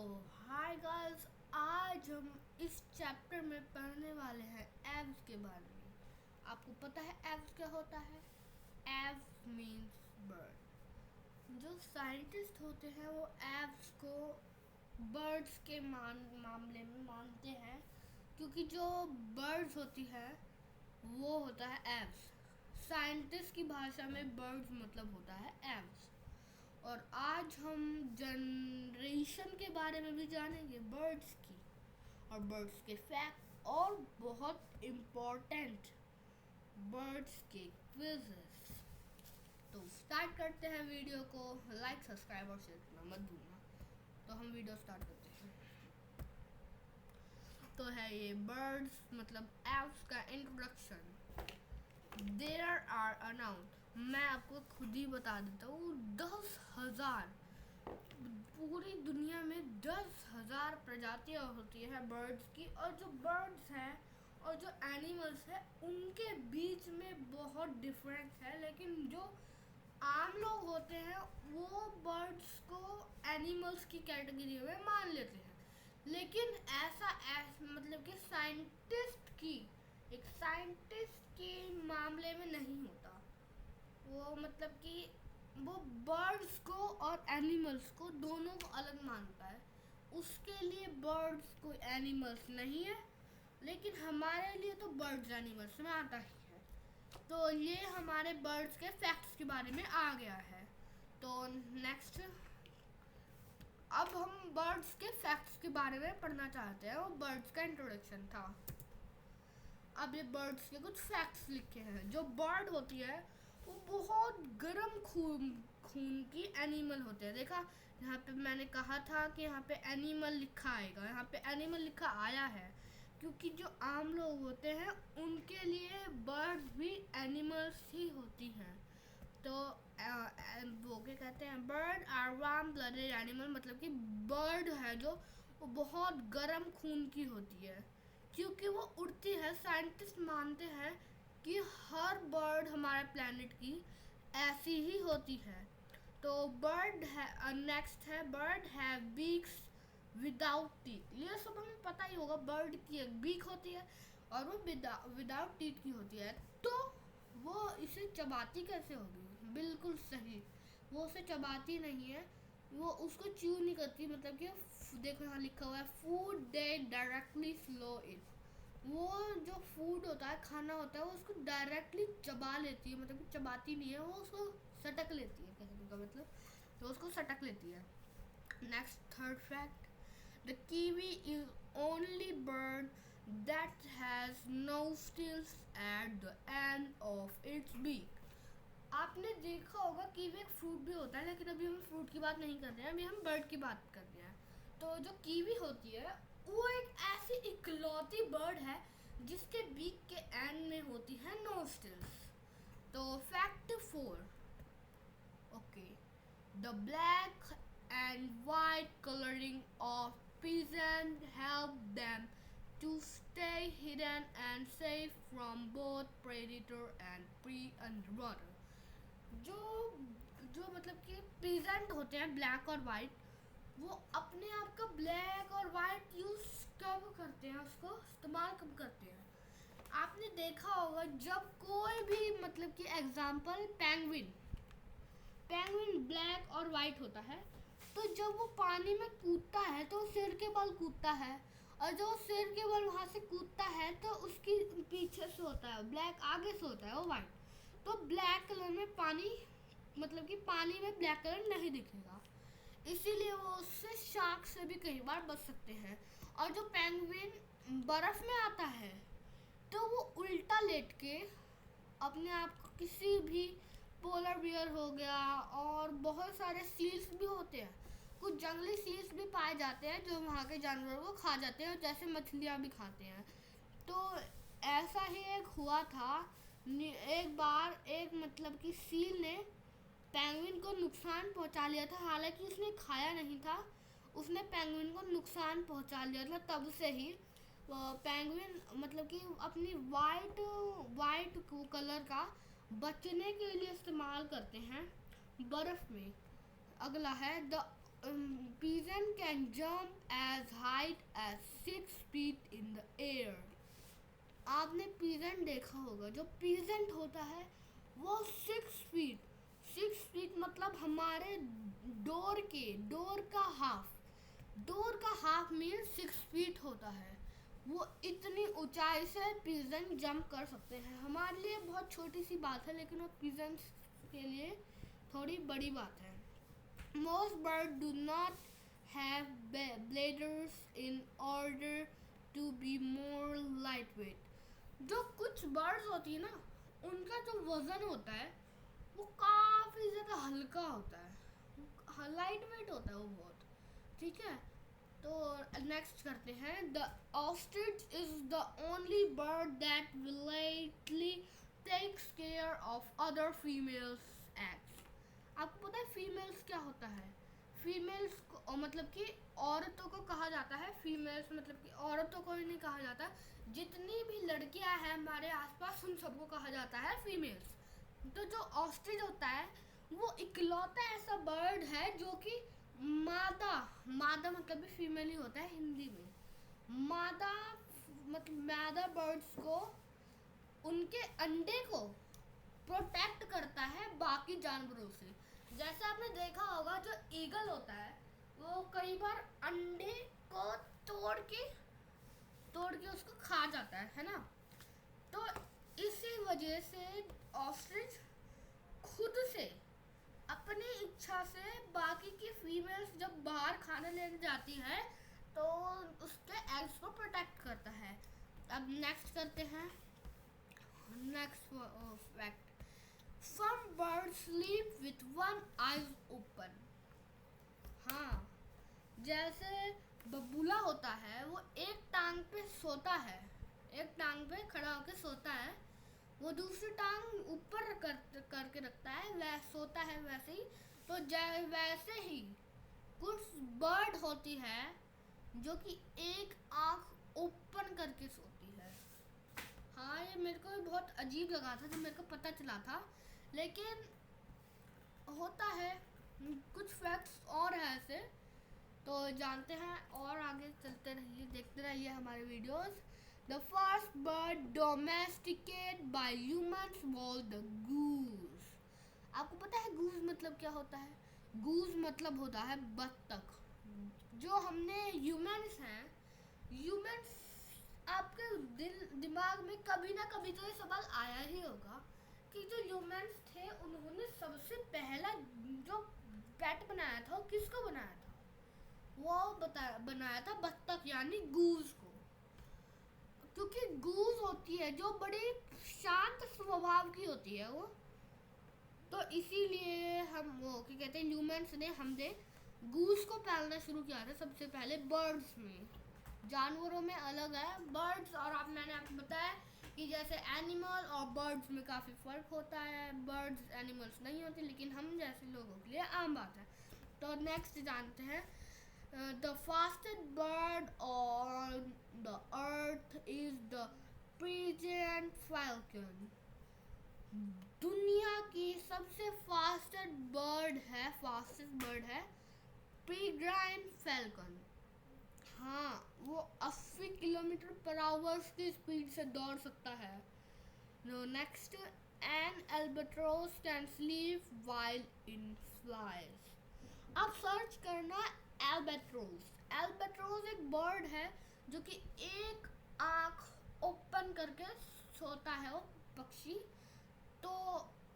Hi guys, आज हम इस चैप्टर में पढ़ने वाले हैं एब्स के बारे में। आपको पता है एब्स क्या होता है? Abs means bird. जो साइंटिस्ट होते हैं वो एब्स को बर्ड्स के मामले में मानते हैं, क्योंकि जो बर्ड्स होती है वो होता है एब्स। साइंटिस्ट की भाषा में बर्ड्स मतलब होता है एब्स। और आज हम जनरेशन के बारे में भी जानेंगे, बर्ड्स की, और बर्ड्स के फैक्ट, और बहुत इम्पोर्टेंट बर्ड्स के क्विज़ेस। तो स्टार्ट करते हैं वीडियो को। लाइक, सब्सक्राइब और शेयर करना मत भूलना। तो हम वीडियो स्टार्ट करते हैं। तो है ये बर्ड्स मतलब एव्स का इंट्रोडक्शन। देयर आर अराउंड, मैं आपको खुद ही बता देता हूँ, 10,000, पूरी दुनिया में 10,000 प्रजातियाँ होती है बर्ड्स की। और जो बर्ड्स हैं और जो एनिमल्स हैं उनके बीच में बहुत डिफरेंस है, लेकिन जो आम लोग होते हैं वो बर्ड्स को एनिमल्स की कैटेगरी में मान लेते हैं। लेकिन ऐसा मतलब कि एक साइंटिस्ट के मामले में नहीं होता। वो मतलब कि वो बर्ड्स को और एनिमल्स को दोनों को अलग मानता है। उसके लिए बर्ड्स कोई एनिमल्स नहीं है, लेकिन हमारे लिए तो बर्ड्स एनिमल्स में आता ही है। तो ये हमारे बर्ड्स के फैक्ट्स के बारे में आ गया है। तो नेक्स्ट, अब हम बर्ड्स के फैक्ट्स के बारे में पढ़ना चाहते हैं। वो बर्ड्स का इंट्रोडक्शन था। अब ये बर्ड्स के कुछ फैक्ट्स लिखे हैं। जो बर्ड होती है वो बहुत गर्म खून की एनिमल होते हैं। देखा, यहाँ पे मैंने कहा था कि यहाँ पे एनिमल लिखा आएगा, यहाँ पे एनिमल लिखा आया है, क्योंकि जो आम लोग होते हैं उनके लिए बर्ड्स भी एनिमल्स ही होती हैं। तो वो क्या कहते हैं, bird are warm blooded animal, मतलब कि बर्ड है जो वो बहुत गर्म खून की होती है, क्योंकि वो उड़ती है। साइंटिस्ट मानते हैं कि हर बर्ड हमारे प्लेनेट की ऐसी ही होती है। तो बर्ड है, नेक्स्ट है bird have beaks without teeth. ये सब हमें पता ही होगा, बर्ड की एक बीक होती है और वो विदाउट टीथ की होती है। तो वो इसे चबाती कैसे होगी? बिल्कुल सही, वो उसे चबाती नहीं है, वो उसको च्यू नहीं करती। मतलब कि देखो यहाँ लिखा हुआ है food they directly slow it. वो जो फूड होता है, खाना होता है, वो उसको डायरेक्टली चबा लेती है। मतलब कि चबाती नहीं है, वो उसको सटक लेती है, कहने का मतलब, तो उसको सटक लेती है। Next, third fact, the kiwi is only bird that has nostrils at the end of its beak. आपने देखा होगा कीवी एक फ्रूट भी होता है, लेकिन अभी हम फ्रूट की बात नहीं कर रहे हैं, अभी हम बर्ड की बात कर रहे हैं। तो जो कीवी होती है वो एक ऐसी इकलौती बर्ड है जिसके बीक के एंड में होती है नोस्ट्रिल्स। तो fact 4, okay, the black and white colouring of peasant help them to stay hidden and safe from both predator and prey underwater. जो जो मतलब कि पीजेंट होते हैं ब्लैक और वाइट, वो अपने आप का ब्लैक और वाइट यूज कब करते हैं, उसको इस्तेमाल कब करते हैं? आपने देखा होगा जब कोई भी मतलब कि एग्जांपल पेंगुइन ब्लैक और वाइट होता है, तो जब वो पानी में कूदता है तो सिर के बल कूदता है, और जो सिर के बल वहाँ से कूदता है तो उसकी पीछे से होता है ब्लैक, आगे से होता है वो वाइट। तो ब्लैक कलर में पानी, मतलब कि पानी में ब्लैक कलर नहीं दिखेगा, इसीलिए वो उससे शार्क से भी कई बार बच सकते हैं। और जो पेंगुइन बर्फ में आता है तो वो उल्टा लेट के अपने आप को, किसी भी पोलर बियर हो गया, और बहुत सारे सील्स भी होते हैं, कुछ जंगली सील्स भी पाए जाते हैं जो वहाँ के जानवरों को खा जाते हैं, जैसे मछलियाँ भी खाते हैं। तो ऐसा ही एक हुआ था, एक बार एक मतलब कि सील ने पेंगुइन को नुकसान पहुंचा लिया था, हालांकि उसने खाया नहीं था, उसने पेंगुइन को नुकसान पहुंचा लिया था। तब से ही पेंगुइन मतलब कि अपनी वाइट कलर का बचने के लिए इस्तेमाल करते हैं बर्फ में। अगला है the pigeon can jump as high as 6 feet in the air. आपने pigeon देखा होगा, जो pigeon होता है वो 6 फीट मतलब हमारे डोर का हाफ मीन 6 फीट होता है। वो इतनी ऊंचाई से पिजन जंप कर सकते हैं। हमारे लिए बहुत छोटी सी बात है, लेकिन वो पिजन के लिए थोड़ी बड़ी बात है। Most birds do not have bladders in order to be more lightweight. जो कुछ बर्ड्स होती है ना, उनका जो वजन होता है वो काफ़ी ज़्यादा हल्का होता है, लाइट वेट होता है वो बहुत। ठीक है, तो नेक्स्ट करते हैं। The ostrich is the only bird that willingly takes care of other females eggs. आपको पता है फीमेल्स क्या होता है? फीमेल्स को मतलब कि औरतों को कहा जाता है फीमेल्स, मतलब कि औरतों को ही नहीं कहा जाता, जितनी भी लड़कियां हैं हमारे आसपास उन सबको कहा जाता है फीमेल्स। तो जो ऑस्ट्रिच होता है वो इकलौता ऐसा बर्ड है जो कि मादा मतलब भी फीमेल ही होता है हिंदी में। मादा बर्ड्स को उनके अंडे को प्रोटेक्ट करता है बाकी जानवरों से। जैसे आपने देखा होगा जो ईगल होता है वो कई बार अंडे को तोड़ के उसको खा जाता है ना। तो इसी वजह से ऑस्ट्रिच खुद से अपनी इच्छा से बाकी की फीमेल्स जब बाहर खाना लेने जाती है तो उसके एग्स को प्रोटेक्ट करता है। अब नेक्स्ट करते हैं। Next fact, some birds sleep with one eyes open. हाँ, जैसे बबूला होता है वो एक टांग पे सोता है, एक टांग पे खड़ा होकर सोता है, वो दूसरी टांग ऊपर करके रखता है, वह सोता है वैसे ही। तो वैसे ही कुछ बर्ड होती है जो कि एक आंख ओपन करके सोती है। हाँ, ये मेरे को भी बहुत अजीब लगा था जब मेरे को पता चला था, लेकिन होता है। कुछ फैक्ट्स और है ऐसे, तो जानते हैं और आगे चलते रहिए, देखते रहिए हमारे videos. The first bird domesticated by humans was the goose. आपको पता है गूज मतलब क्या होता है? गूज मतलब होता है बत्तख। जो हमने ह्यूमंस हैं, ह्यूमंस आपके दिमाग में कभी ना कभी तो ये सवाल आया ही होगा कि जो ह्यूमंस थे उन्होंने सबसे पहला जो पेट बनाया था वो किसको बनाया था? वो बनाया था बत्तख यानी गूज को। क्योंकि गूज होती है जो बड़ी शांत स्वभाव की होती है वो, तो इसीलिए हम वो क्या कहते हैं ह्यूमंस ने हमने गूज को पालना शुरू किया था सबसे पहले बर्ड्स में। जानवरों में अलग है बर्ड्स, और मैंने आपको बताया कि जैसे एनिमल और बर्ड्स में काफ़ी फ़र्क होता है। बर्ड्स एनिमल्स नहीं होते, लेकिन हम जैसे लोगों के लिए आम बात है। तो नेक्स्ट जानते हैं। The fastest bird on the earth is the pigeon falcon. दुनिया की सबसे फास्टेस्ट बर्ड है पिजियन फैल्कन। हाँ, वो 80 किलोमीटर पर आवर की स्पीड से दौड़ सकता है। Next, an albatross can sleep while in flies. आप सर्च करना एल्बाट्रोस एक बर्ड है जो कि एक आंख ओपन करके सोता है। वो पक्षी तो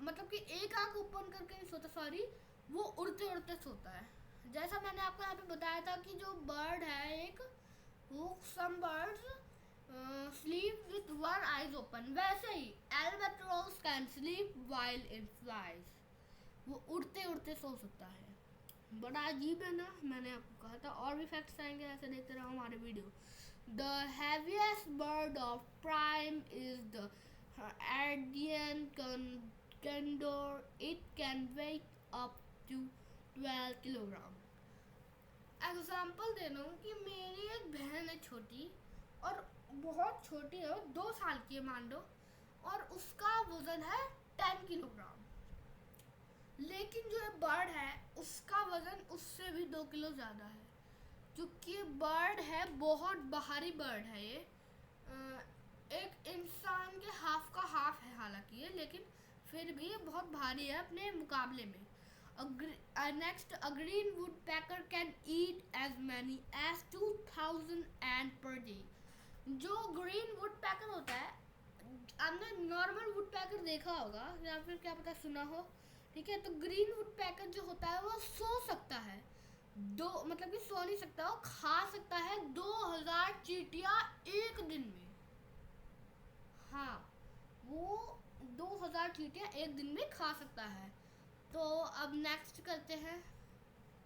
मतलब कि एक आंख ओपन करके नहीं सोता, सॉरी, वो उड़ते उड़ते सोता है। जैसा मैंने आपको यहाँ पे बताया था कि जो बर्ड है एक, वो some birds sleep with one eyes open, वैसे ही albatross can sleep while in flies. वो उड़ते उड़ते सो सकता है। बड़ा अजीब है ना, मैंने आपको कहा था। और भी फैक्ट्स आएंगे, ऐसे देखते रहो हमारे video. The heaviest bird of prime is the Andean condor. It can weigh up to 12 kilogram. Example दे रहा हूँ कि मेरी एक बहन है छोटी, और बहुत छोटी है, 2 साल की है मान लो, और उसका वजन है 10 किलोग्राम। लेकिन जो ये बर्ड है उसका वजन उससे भी 2 किलो ज़्यादा है, क्योंकि बर्ड है, बहुत भारी बर्ड है ये। एक इंसान के हाफ का हाफ है हालांकि ये, लेकिन फिर भी ये बहुत भारी है अपने मुकाबले में। Next, a green woodpecker can eat as many as 2000 ants per day. जो ग्रीन वुड पैकर होता है, आपने नॉर्मल वुड पैकर देखा होगा या फिर क्या पता सुना हो, ठीक है। तो ग्रीन वुड पैकर जो होता है वो सो सकता है, दो मतलब कि सो नहीं सकता, वो खा सकता है 2000 चींटियां एक दिन में। हाँ, वो 2000 चींटियां एक दिन में खा सकता है। तो अब नेक्स्ट करते हैं।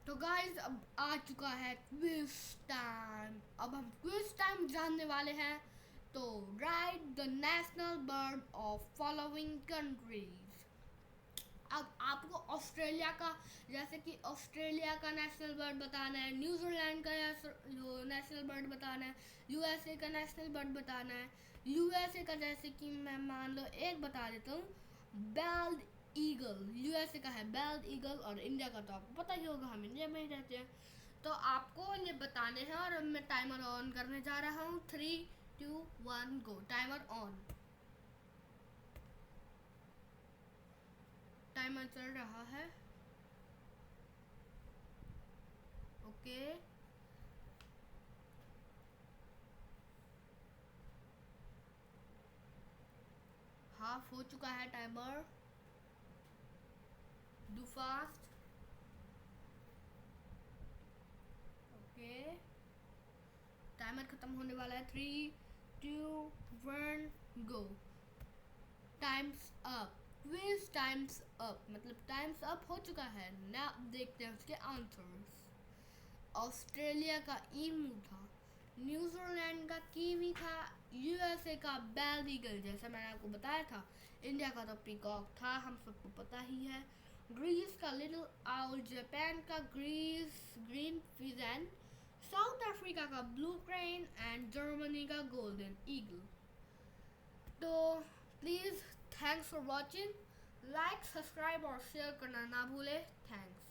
तो गाइस अब आ चुका है क्विज टाइम। अब हम क्विज टाइम जानने वाले हैं। तो right the national bird of following countries. अब आपको ऑस्ट्रेलिया का, जैसे कि ऑस्ट्रेलिया का नेशनल बर्ड बताना है, न्यूजीलैंड का नेशनल बर्ड बताना है, यूएसए का नेशनल बर्ड बताना है। यूएसए का जैसे कि मैं मान लो एक बता देता हूँ, बेल्ड ईगल यूएसए का है, बेल्ड ईगल। और इंडिया का तो आपको पता ही होगा, हम इंडिया में ही रहते हैं। तो आपको ये बताने हैं और मैं टाइमर ऑन करने जा रहा हूँ। 3, 2, 1 गो। Timer on. टाइमर चल रहा है। ओके, हाफ हो चुका है timer. Do fast. Okay, timer खत्म होने वाला है। 3, 2, 1 go. Time's up. Quiz time's up, मतलब टाइम्स अप हो चुका है ना। देखते हैं उसके आंसर्स। ऑस्ट्रेलिया का ईमू था, न्यूजीलैंड का कीवी था, यूएसए का बेल्ड ईगल जैसा मैंने आपको बताया था, इंडिया का तो पीकॉक था, हम सबको पता ही है। ग्रीस का लिटिल आउल, जापान का ग्रीन फिजन, साउथ अफ्रीका का ब्लू क्रेन एंड जर्मनी का गोल्डन ईगल। तो please thanks for watching. Like, subscribe और शेयर करना ना भूले। थैंक्स।